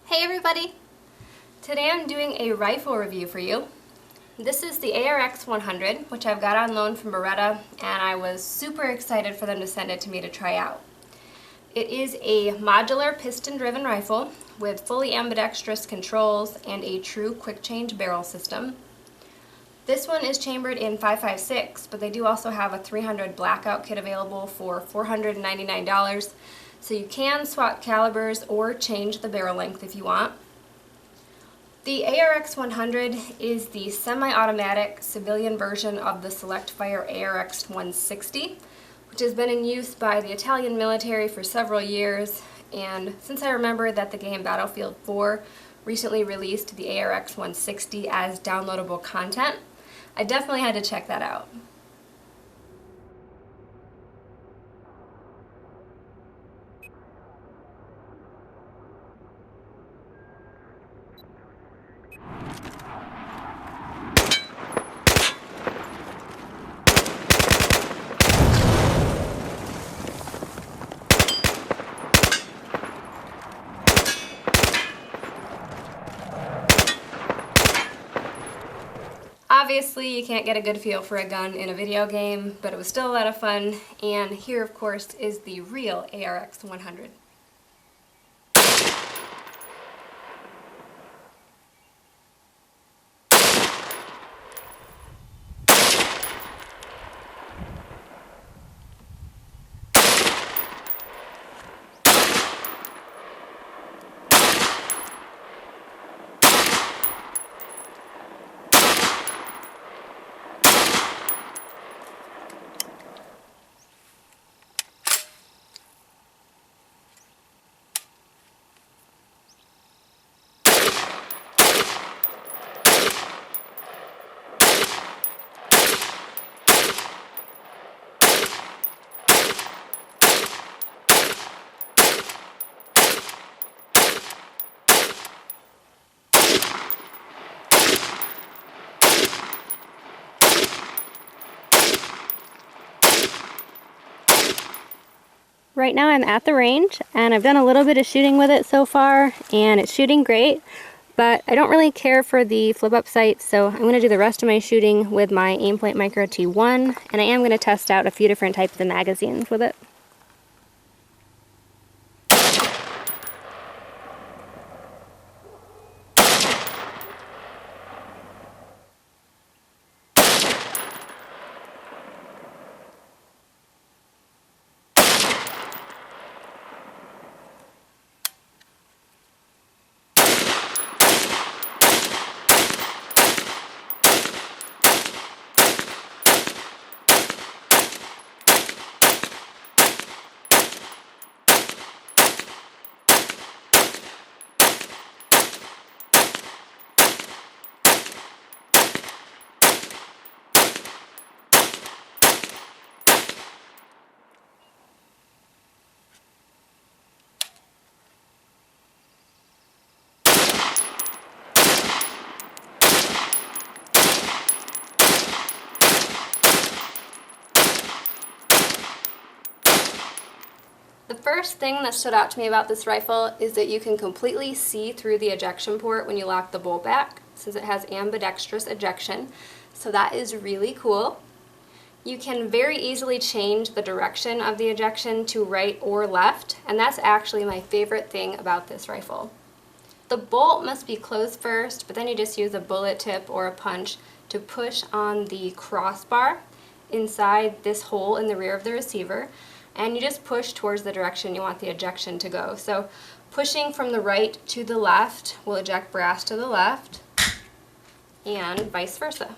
Hey everybody! Today I'm doing a rifle review for you. This is the ARX-100, which I've got on loan from Beretta, and I was super excited for them to send it to me to try out. It is a modular piston-driven rifle with fully ambidextrous controls and a true quick-change barrel system. This one is chambered in 5.56, but they do also have a 300 blackout kit available for $499. So you can swap calibers or change the barrel length if you want. The ARX-100 is the semi-automatic civilian version of the Select Fire ARX-160, which has been in use by the Italian military for several years, and since I remember that the game Battlefield 4 recently released the ARX-160 as downloadable content, I definitely had to check that out. Obviously, you can't get a good feel for a gun in a video game, but it was still a lot of fun, and here, of course, is the real ARX-100. Right now I'm at the range and I've done a little bit of shooting with it so far and it's shooting great, but I don't really care for the flip up sights, so I'm going to do the rest of my shooting with my Aimpoint Micro T1, and I am going to test out a few different types of magazines with it. The first thing that stood out to me about this rifle is that you can completely see through the ejection port when you lock the bolt back, since it has ambidextrous ejection, so that is really cool. You can very easily change the direction of the ejection to right or left, and that's actually my favorite thing about this rifle. The bolt must be closed first, but then you just use a bullet tip or a punch to push on the crossbar inside this hole in the rear of the receiver, and you just push towards the direction you want the ejection to go. So pushing from the right to the left will eject brass to the left, and vice versa.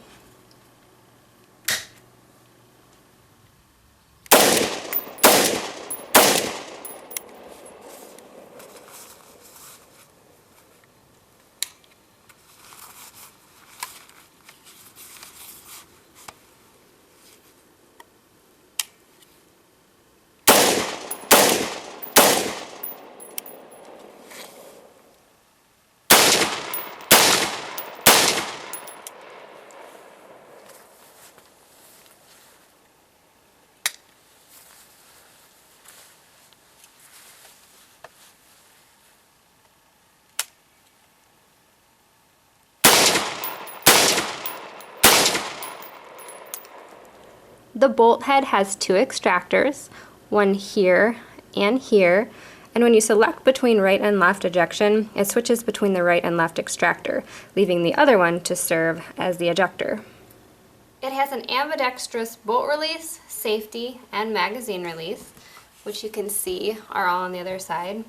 The bolt head has two extractors, one here and here, and when you select between right and left ejection, it switches between the right and left extractor, leaving the other one to serve as the ejector. It has an ambidextrous bolt release, safety, and magazine release, which you can see are all on the other side.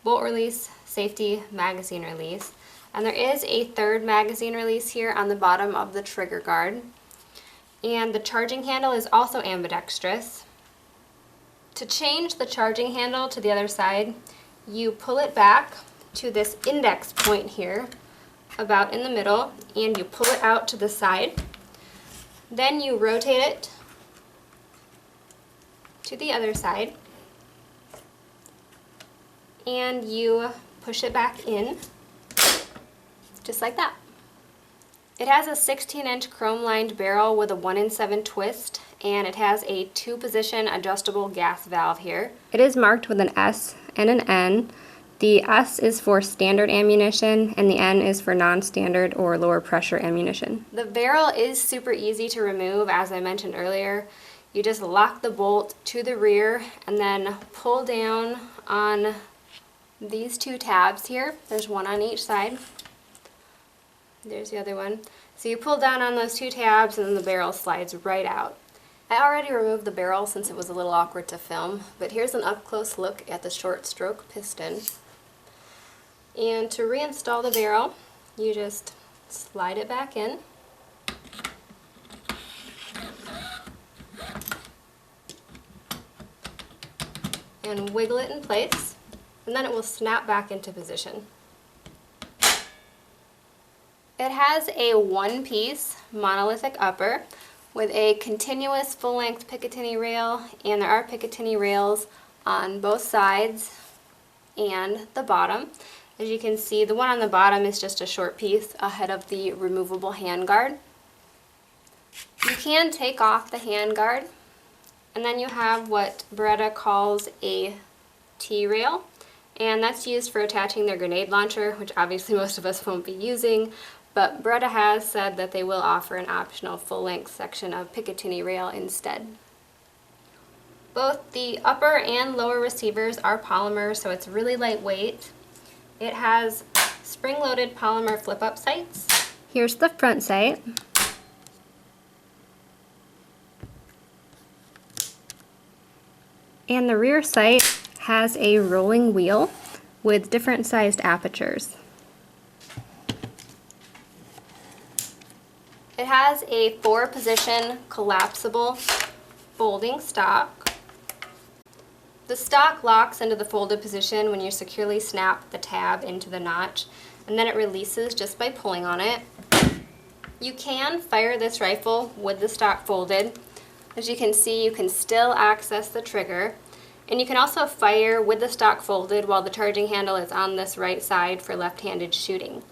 Bolt release, safety, magazine release. And there is a third magazine release here on the bottom of the trigger guard. And the charging handle is also ambidextrous. To change the charging handle to the other side, you pull it back to this index point here, about in the middle, and you pull it out to the side. Then you rotate it to the other side, and you push it back in, just like that. It has a 16-inch chrome-lined barrel with a 1 in 7 twist, and it has a 2-position adjustable gas valve here. It is marked with an S and an N. The S is for standard ammunition, and the N is for non-standard or lower pressure ammunition. The barrel is super easy to remove, as I mentioned earlier. You just lock the bolt to the rear and then pull down on these two tabs here. There's one on each side. There's the other one. So you pull down on those two tabs and then the barrel slides right out. I already removed the barrel since it was a little awkward to film, but here's an up-close look at the short stroke piston. And to reinstall the barrel, you just slide it back in. And wiggle it in place, and then it will snap back into position. It has a one-piece monolithic upper with a continuous full-length Picatinny rail, and there are Picatinny rails on both sides and the bottom. As you can see, the one on the bottom is just a short piece ahead of the removable handguard. You can take off the handguard, and then you have what Beretta calls a T-rail, and that's used for attaching their grenade launcher, which obviously most of us won't be using, but Beretta has said that they will offer an optional full-length section of Picatinny rail instead. Both the upper and lower receivers are polymer, so it's really lightweight. It has spring-loaded polymer flip-up sights. Here's the front sight. And the rear sight has a rolling wheel with different sized apertures. It has a 4-position collapsible folding stock. The stock locks into the folded position when you securely snap the tab into the notch, and then it releases just by pulling on it. You can fire this rifle with the stock folded. As you can see, you can still access the trigger, and you can also fire with the stock folded while the charging handle is on this right side for left-handed shooting.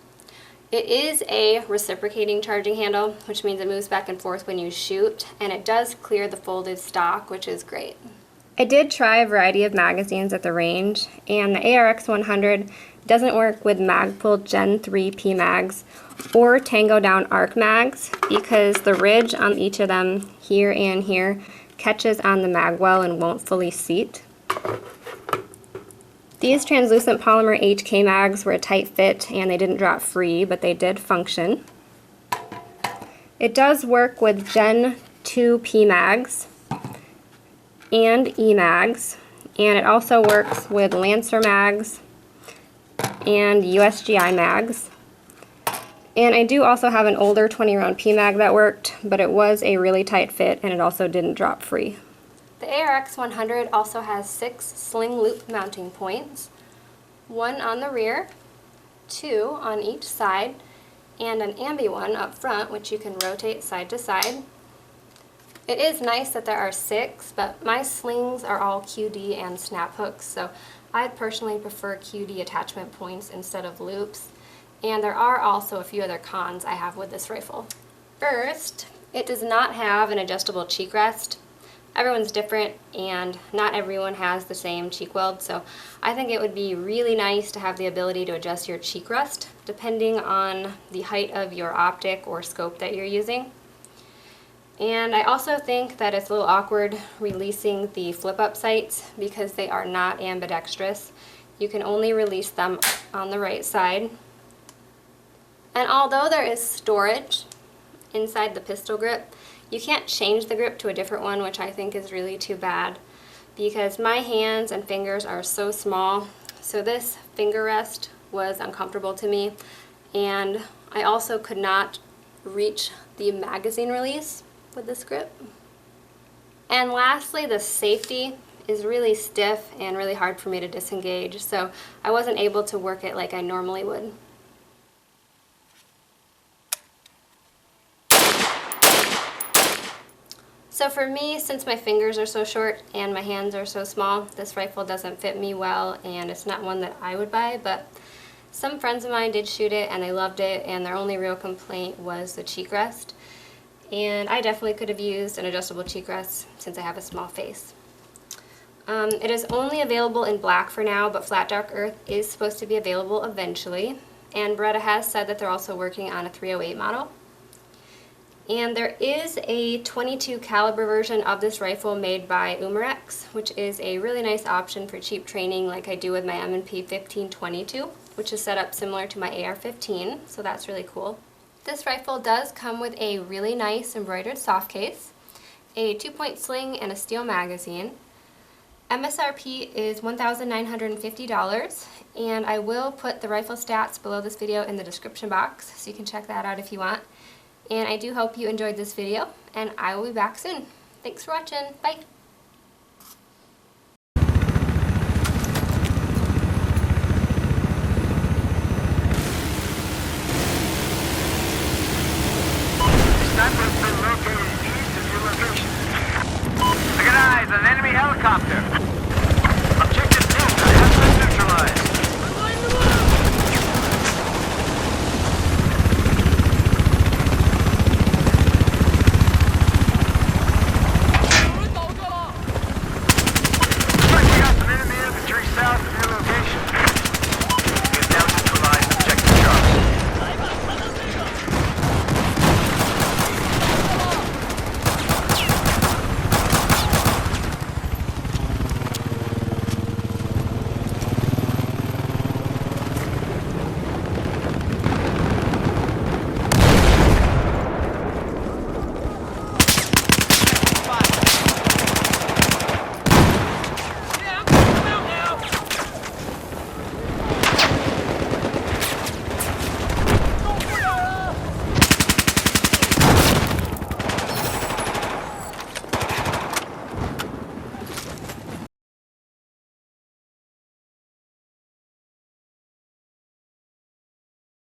It is a reciprocating charging handle, which means it moves back and forth when you shoot, and it does clear the folded stock, which is great. I did try a variety of magazines at the range, and the ARX-100 doesn't work with Magpul Gen 3 Pmags or Tango Down ARC mags because the ridge on each of them, here and here, catches on the mag well and won't fully seat. These translucent polymer HK mags were a tight fit and they didn't drop free, but they did function. It does work with Gen 2 Pmags and Emags, and it also works with Lancer mags and USGI mags. And I do also have an older 20-round Pmag that worked, but it was a really tight fit and it also didn't drop free. The ARX-100 also has 6 sling loop mounting points, 1 on the rear, 2 on each side, and an ambi one up front, which you can rotate side to side. It is nice that there are 6, but my slings are all QD and snap hooks, so I personally prefer QD attachment points instead of loops. And there are also a few other cons I have with this rifle. First, it does not have an adjustable cheek rest. Everyone's different and not everyone has the same cheek weld, so I think it would be really nice to have the ability to adjust your cheek rest depending on the height of your optic or scope that you're using. And I also think that it's a little awkward releasing the flip-up sights because they are not ambidextrous. You can only release them on the right side. And although there is storage inside the pistol grip, you can't change the grip to a different one, which I think is really too bad because my hands and fingers are so small. So this finger rest was uncomfortable to me, and I also could not reach the magazine release with this grip. And lastly, the safety is really stiff and really hard for me to disengage, so I wasn't able to work it like I normally would. So for me, since my fingers are so short and my hands are so small, this rifle doesn't fit me well, and it's not one that I would buy, but some friends of mine did shoot it and they loved it, and their only real complaint was the cheek rest. And I definitely could have used an adjustable cheek rest since I have a small face. It is only available in black for now, but flat dark earth is supposed to be available eventually. And Beretta has said that they're also working on a 308 model. And there is a .22 caliber version of this rifle made by Emags, which is a really nice option for cheap training like I do with my M&P 1522, which is set up similar to my AR-15, so that's really cool. This rifle does come with a really nice embroidered soft case, a 2-point sling, and a steel magazine. MSRP is $1,950, and I will put the rifle stats below this video in the description box, so you can check that out if you want. And I do hope you enjoyed this video, and I will be back soon. Thanks for watching. Bye!